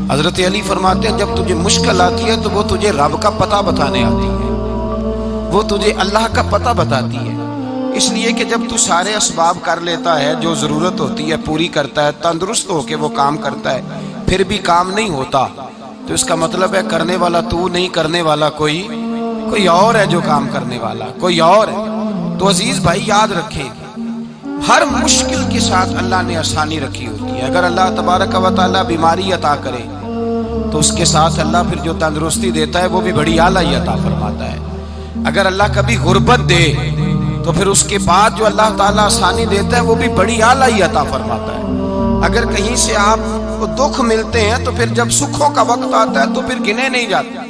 حضرت علی فرماتے ہیں جب تجھے مشکل آتی ہے تو وہ تجھے رب کا پتہ بتانے آتی ہے، وہ تجھے اللہ کا پتہ بتاتی ہے، اس لیے کہ جب تو سارے اسباب کر لیتا ہے، جو ضرورت ہوتی ہے پوری کرتا ہے، تندرست ہو کے وہ کام کرتا ہے، پھر بھی کام نہیں ہوتا، تو اس کا مطلب ہے کرنے والا تو نہیں، کرنے والا کوئی اور ہے جو کام کرنے والا، کوئی اور ہے۔ تو عزیز بھائی یاد رکھیں، ہر مشکل کے ساتھ اللہ نے آسانی رکھی ہوتی ہے۔ اگر اللہ تبارک و تعالیٰ بیماری عطا کرے تو اس کے ساتھ اللہ پھر جو تندرستی دیتا ہے وہ بھی بڑی اعلیٰ عطا فرماتا ہے۔ اگر اللہ کبھی غربت دے تو پھر اس کے بعد جو اللہ تعالیٰ آسانی دیتا ہے وہ بھی بڑی اعلیٰ عطا فرماتا ہے۔ اگر کہیں سے آپ کو دکھ ملتے ہیں تو پھر جب سکھوں کا وقت آتا ہے تو پھر گنے نہیں جاتے۔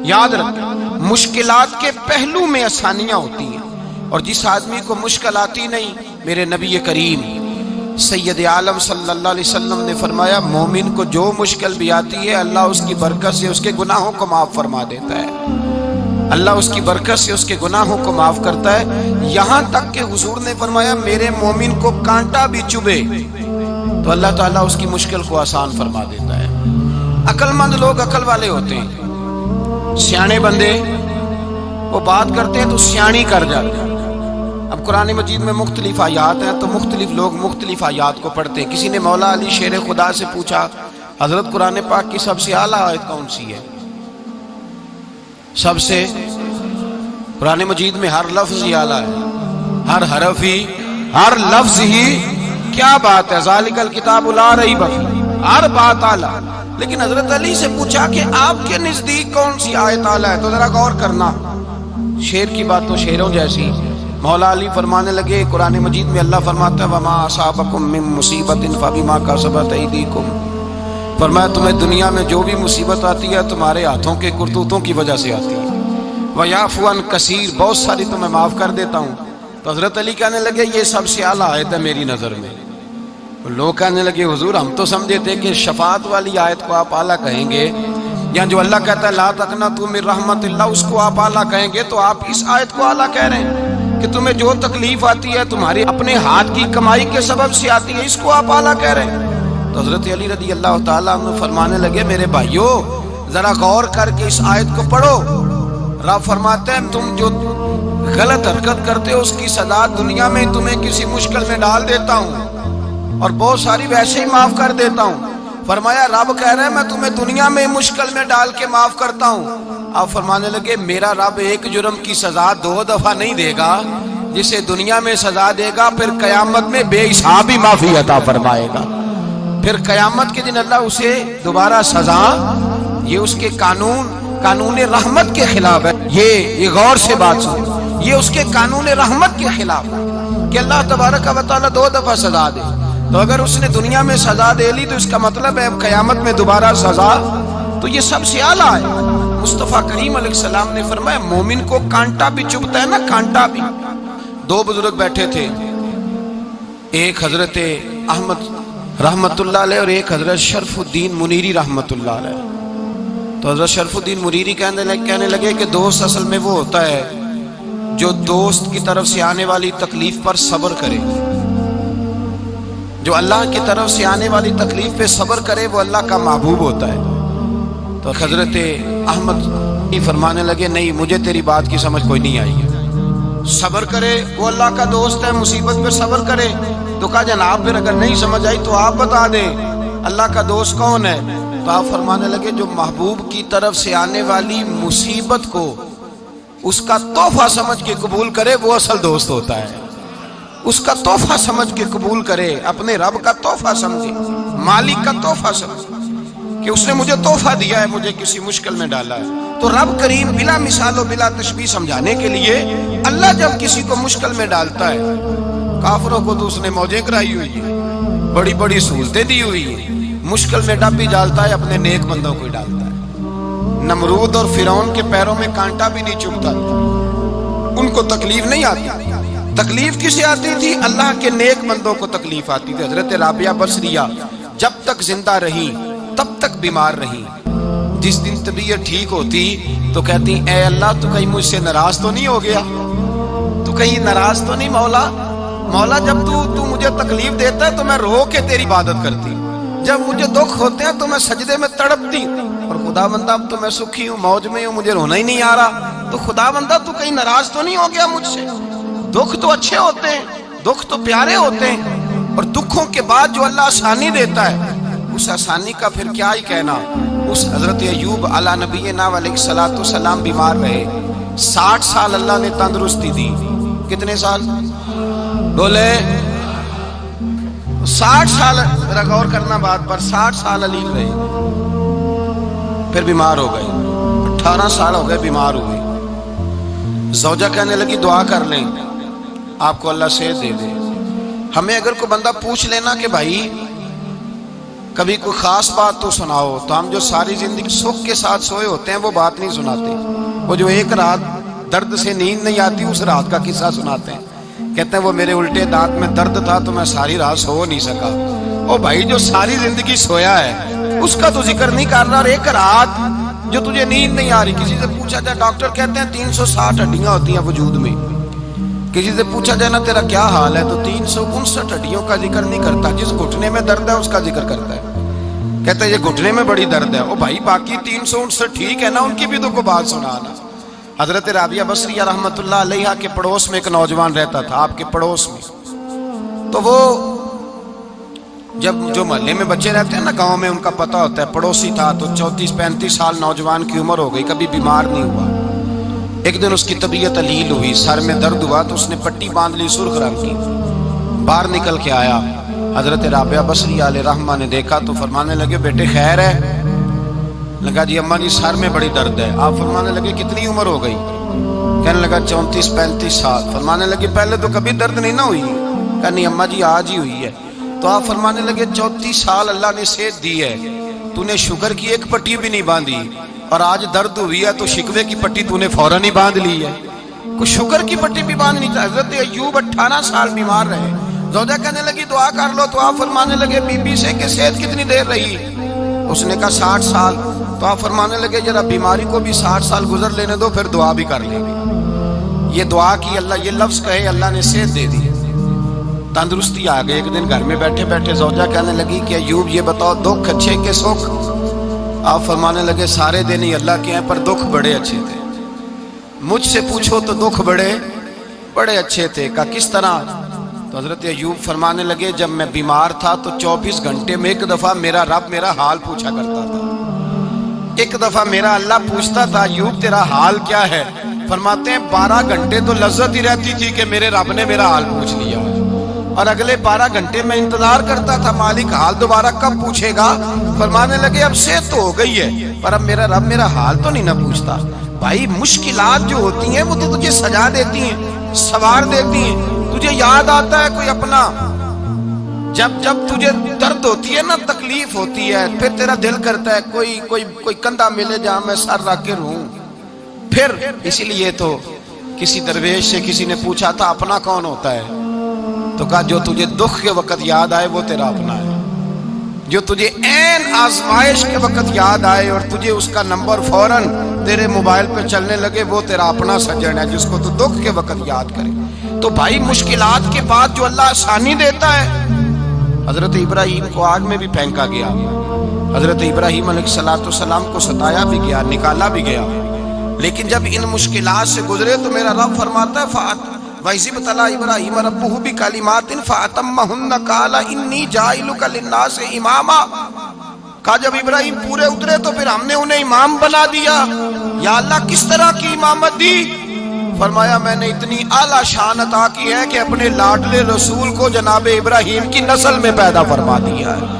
یاد رکھیں، مشکلات کے پہلو میں آسانیاں ہوتی ہیں، اور جس آدمی کو مشکل آتی نہیں، میرے نبی کریم سید عالم صلی اللہ علیہ وسلم نے فرمایا مومن کو جو مشکل بھی آتی ہے اللہ اس کی برکت سے اس کے گناہوں کو معاف فرما دیتا ہے، اللہ اس کی برکت سے اس کے گناہوں کو معاف کرتا ہے، یہاں تک کہ حضور نے فرمایا میرے مومن کو کانٹا بھی چبھے تو اللہ تعالیٰ اس کی مشکل کو آسان فرما دیتا ہے۔ عقل مند لوگ عقل والے ہوتے ہیں، سیانے بندے وہ بات کرتے ہیں تو سیانی کر جاتے ہیں۔ اب قرآن مجید میں مختلف آیات ہیں تو مختلف لوگ مختلف آیات کو پڑھتے ہیں۔ کسی نے مولا علی شیر خدا سے پوچھا حضرت قرآن پاک کی سب سے اعلیٰ آیت کون سی ہے؟ سب سے قرآن مجید میں ہر لفظ ہی اعلیٰ ہے، ہر حرف ہی، ہر لفظ ہی، کیا بات ہے، ذالک الکتاب لا ریب فیہ، ہر بات اعلیٰ۔ لیکن حضرت علی سے پوچھا کہ آپ کے نزدیک کون سی آیت اعلیٰ ہے، تو ذرا غور کرنا، شیر کی بات تو شیروں جیسی۔ مولا علی فرمانے لگے قرآن مجید میں اللہ فرماتا ہے وَمَا أَصَابَكُم مِّن مُّصِيبَةٍ فَبِمَا كَسَبَتْ أَيْدِيكُمْ، فرمایا تمہیں دنیا میں جو بھی مصیبت آتی ہے تمہارے ہاتھوں کے کرتوتوں کی وجہ سے آتی ہے، وَيَعْفُو عَن كَثِيرٌ، بہت ساری تو میں معاف کر دیتا ہوں۔ تو حضرت علی کہنے لگے یہ سب سے اعلیٰ آیت ہے میری نظر میں۔ لوگ کہنے لگے حضور ہم تو سمجھے تھے کہ شفاعت والی آیت کو آپ اعلیٰ کہیں گے، یا جو اللہ کہتا ہے لا تقنطوا من رحمت اللہ اس کو آپ اعلیٰ کہیں گے، تو آپ اس آیت کو اعلیٰ کہہ رہے ہیں کہ تمہیں جو تکلیف آتی ہے تمہاری اپنے ہاتھ کی کمائی کے سبب سے آتی ہے، اس کو آپ اعلیٰ کہہ رہے ہیں۔ تو حضرت علی رضی اللہ تعالیٰ عنہ فرمانے لگے میرے بھائیو ذرا غور کر کے اس آیت کو پڑھو، رب فرماتے ہیں تم جو غلط حرکت کرتے ہو اس کی سزا دنیا میں تمہیں کسی مشکل میں ڈال دیتا ہوں اور بہت ساری ویسے ہی معاف کر دیتا ہوں۔ فرمایا رب کہہ رہے ہیں میں تمہیں دنیا میں مشکل میں ڈال کے معاف کرتا ہوں۔ آپ فرمانے لگے میرا رب ایک جرم کی سزا 2 دفعہ نہیں دے گا، جسے دنیا میں سزا دے گا پھر قیامت میں بے حساب ہی معافی عطا فرمائے گا، پھر قیامت کے دن اللہ اسے دوبارہ سزا، یہ اس کے قانون رحمت کے خلاف ہے، یہ غور سے بات سن، یہ اس کے قانون رحمت کے خلاف ہے کہ اللہ تبارک و تعالیٰ 2 دفعہ سزا دے۔ تو اگر اس نے دنیا میں سزا دے لی تو اس کا مطلب ہے قیامت میں دوبارہ سزا، تو یہ سب سے اعلیٰ ہے۔ مصطفیٰ کریم علیہ السلام نے فرمایا مومن کو کانٹا بھی چبھتا ہے نا، کانٹا بھی۔ 2 بزرگ بیٹھے تھے، ایک حضرت احمد رحمت اللہ علیہ اور ایک حضرت شرف الدین منیری رحمت اللہ علیہ۔ تو حضرت شرف الدین منیری کہنے لگے کہ دوست اصل میں وہ ہوتا ہے جو دوست کی طرف سے آنے والی تکلیف پر صبر کرے، جو اللہ کی طرف سے آنے والی تکلیف پہ صبر کرے وہ اللہ کا محبوب ہوتا ہے۔ تو حضرت احمد فرمانے لگے نہیں مجھے تیری بات کی سمجھ کوئی نہیں آئی ہے، صبر کرے وہ اللہ کا دوست ہے، مصیبت پہ صبر کرے۔ تو کہا جناب پھر اگر نہیں سمجھ آئی تو آپ بتا دیں اللہ کا دوست کون ہے؟ تو آپ فرمانے لگے جو محبوب کی طرف سے آنے والی مصیبت کو اس کا تحفہ سمجھ کے قبول کرے وہ اصل دوست ہوتا ہے، اس کا تحفہ سمجھ کے قبول کرے، اپنے رب کا تحفہ سمجھے، مالک کا تحفہ سمجھے کہ اس نے مجھے تحفہ دیا ہے، مجھے کسی مشکل میں ڈالا ہے۔ تو رب کریم بلا مثال و بلا تشبیہ سمجھانے کے لیے اللہ جب کسی کو مشکل میں ڈالتا ہے، کافروں کو تو اس نے موجیں کرائی ہوئی ہیں، بڑی بڑی سہولتیں دی ہوئی ہیں، مشکل میں ڈب بھی ڈالتا ہے، اپنے نیک بندوں کو ہی ڈالتا ہے۔ نمرود اور فرعون کے پیروں میں کانٹا بھی نہیں چبھتا، ان کو تکلیف نہیں آتی۔ تکلیف کسے آتی تھی؟ اللہ کے نیک بندوں کو تکلیف آتی تھی۔ حضرت رابعہ بصریہ جب تک زندہ رہی تب تک بیمار رہی، جس دن طبیعت ٹھیک ہوتی تو کہتی اے اللہ تو کہیں مجھ سے ناراض تو نہیں ہو گیا، تو کہیں ناراض تو نہیں مولا، مولا جب تو مجھے تکلیف دیتا ہے تو میں رو کے تیری عبادت کرتی، جب مجھے دکھ ہوتے ہیں تو میں سجدے میں تڑپتی ہوں، اور خدا بندہ اب تو میں سکھی ہوں، موج میں ہوں، مجھے رونا ہی نہیں آ رہا، تو خدا بندہ تو کہیں ناراض تو نہیں ہو گیا مجھ سے؟ دکھ تو اچھے ہوتے ہیں، دکھ تو پیارے ہوتے ہیں، اور دکھوں کے بعد جو اللہ آسانی دیتا ہے اس آسانی کا پھر کیا ہی کہنا۔ اس حضرت ایوب علی نبینا علیہ الصلوۃ والسلام بیمار رہے، 60 سال اللہ نے تندرستی دی۔ کتنے سال بولے؟ 60 سال، ذرا غور کرنا بات پر، 60 سال علیل رہے، پھر بیمار ہو گئے، 18 سال ہو گئے بیمار ہوئے۔ زوجہ کہنے لگی دعا کر لیں آپ کو اللہ صحت دے دے۔ ہمیں اگر کوئی بندہ پوچھ لینا کہ بھائی کبھی کوئی خاص بات تو سناؤ، تو ہم جو ساری زندگی سکھ کے ساتھ سوئے ہوتے ہیں وہ بات نہیں سناتے، وہ جو ایک رات درد سے نیند نہیں آتی اس رات کا قصہ سناتے ہیں، کہتے ہیں وہ میرے الٹے دانت میں درد تھا تو میں ساری رات سو نہیں سکا۔ او بھائی جو ساری زندگی سویا ہے اس کا تو ذکر نہیں کر رہا، اور ایک رات جو تجھے نیند نہیں آ رہی۔ کسی سے پوچھا جائے، ڈاکٹر کہتے ہیں 360 ہڈیاں ہوتی ہیں وجود میں، کسی سے پوچھا جائے نا تیرا کیا حال ہے تو 359 ہڈیوں کا ذکر نہیں کرتا، جس گھٹنے میں درد ہے اس کا ذکر کرتا ہے، کہتا ہے یہ گھٹنے میں بڑی درد ہے۔ او بھائی باقی 359 ٹھیک ہے نا، ان کی بھی تو کوئی بات سنانا۔ حضرت رابعہ بصریہ رحمۃ اللہ علیہا کے پڑوس میں ایک نوجوان رہتا تھا، آپ کے پڑوس میں، تو وہ جب جو محلے میں بچے رہتے ہیں نا گاؤں میں، ان کا پتہ ہوتا ہے، پڑوسی تھا تو 34-35 سال نوجوان کی عمر ہو گئی، کبھی بیمار نہیں ہوا۔ ایک دن اس کی طبیعت علیل ہوئی، سر میں درد ہوا تو اس نے پٹی باندھ لی سرخ رنگ کی، باہر نکل کے آیا، حضرت رابعہ بصریہ علیہ رحمہ نے دیکھا تو فرمانے لگے بیٹے خیر ہے؟ لگا جی اماں جی سر میں بڑی درد ہے۔ آپ فرمانے لگے کتنی عمر ہو گئی؟ کہنے لگا 34-35 سال۔ فرمانے لگے پہلے تو کبھی درد نہیں نہ ہوئی؟ کہا نہیں اماں جی آج ہی ہوئی ہے۔ تو آپ فرمانے لگے 34 سال اللہ نے صحت دی ہے، تو نے شوگر کی ایک پٹی بھی نہیں باندھی، اور آج درد ہوئی ہے تو شکوے کی پٹی تو نے فوراً ہی باندھ لی ہے، کوئی شوگر کی پٹی بھی باندھنی چاہیے۔ حضرت ایوب 18 سال بیمار رہے، زوجہ کہنے لگی دعا کر لو، تو آپ فرمانے لگے بی بی سے کہ صحت کتنی دیر رہی؟ اس نے کہا 60 سال۔ تو آپ فرمانے لگے ذرا بیماری کو بھی 60 سال گزر لینے دو، پھر دعا بھی کر لیں گے۔ یہ دعا کی، اللہ یہ لفظ کہے اللہ نے صحت دے دی، تندرستی آ گئی۔ ایک دن گھر میں بیٹھے بیٹھے زوجہ کہنے لگی کہ ایوب یہ بتاؤ دکھ اچھے کے سکھ؟ آپ فرمانے لگے سارے دن ہی اللہ کے ہیں پر دکھ بڑے اچھے تھے، مجھ سے پوچھو تو دکھ بڑے اچھے تھے۔ کہا کس طرح؟ تو حضرت ایوب فرمانے لگے جب میں بیمار تھا تو 24 گھنٹے میں ایک دفعہ میرا رب میرا حال پوچھا کرتا تھا، ایک دفعہ میرا اللہ پوچھتا تھا ایوب تیرا حال کیا ہے؟ فرماتے ہیں 12 گھنٹے تو لذت ہی رہتی تھی کہ میرے رب نے میرا حال پوچھ لیا، اور اگلے 12 گھنٹے میں انتظار کرتا تھا مالک حال دوبارہ کب پوچھے گا۔ فرمانے لگے اب صحت تو ہو گئی ہے پر اب میرا رب میرا حال تو نہیں نہ پوچھتا۔ بھائی مشکلات جو ہوتی ہیں وہ تو تجھے سجا دیتی ہیں، سوار دیتی ہیں، تجھے یاد آتا ہے کوئی اپنا، جب تجھے درد ہوتی ہے نا، تکلیف ہوتی ہے، پھر تیرا دل کرتا ہے کوئی کندھا ملے جہاں میں سر رکھ کے رہوں۔ پھر اسی لیے تو کسی درویش سے کسی نے پوچھا تھا اپنا کون ہوتا ہے؟ تو کہا جو تجھے دکھ کے وقت یاد آئے وہ تیرا اپنا ہے، جو تجھے عین آزمائش کے وقت یاد آئے اور تجھے اس کا نمبر فوراً تیرے موبائل پہ چلنے لگے وہ تیرا اپنا سجن ہے، جس کو تو دکھ کے وقت یاد کرے۔ تو بھائی مشکلات کے بعد جو اللہ آسانی دیتا ہے، حضرت ابراہیم کو آگ میں بھی پھینکا گیا، حضرت ابراہیم علیہ السلام کو ستایا بھی گیا، نکالا بھی گیا، لیکن جب ان مشکلات سے گزرے تو میرا رب فرماتا ہے وَإِذِ ابْتَلَىٰ إِبْرَاهِيمَ رَبُّهُ بِكَلِمَاتٍ فَأَتَمَّهُنَّ قَالَ إِنِّي جَاعِلُكَ لِلنَّاسِ إِمَامًا۔ کہا جب ابراہیم پورے اترے تو پھر ہم نے انہیں امام بنا دیا۔ یا اللہ کس طرح کی امامت دی؟ فرمایا میں نے اتنی اعلیٰ شان عطا کی ہے کہ اپنے لاڈلے رسول کو جناب ابراہیم کی نسل میں پیدا فرما دیا ہے۔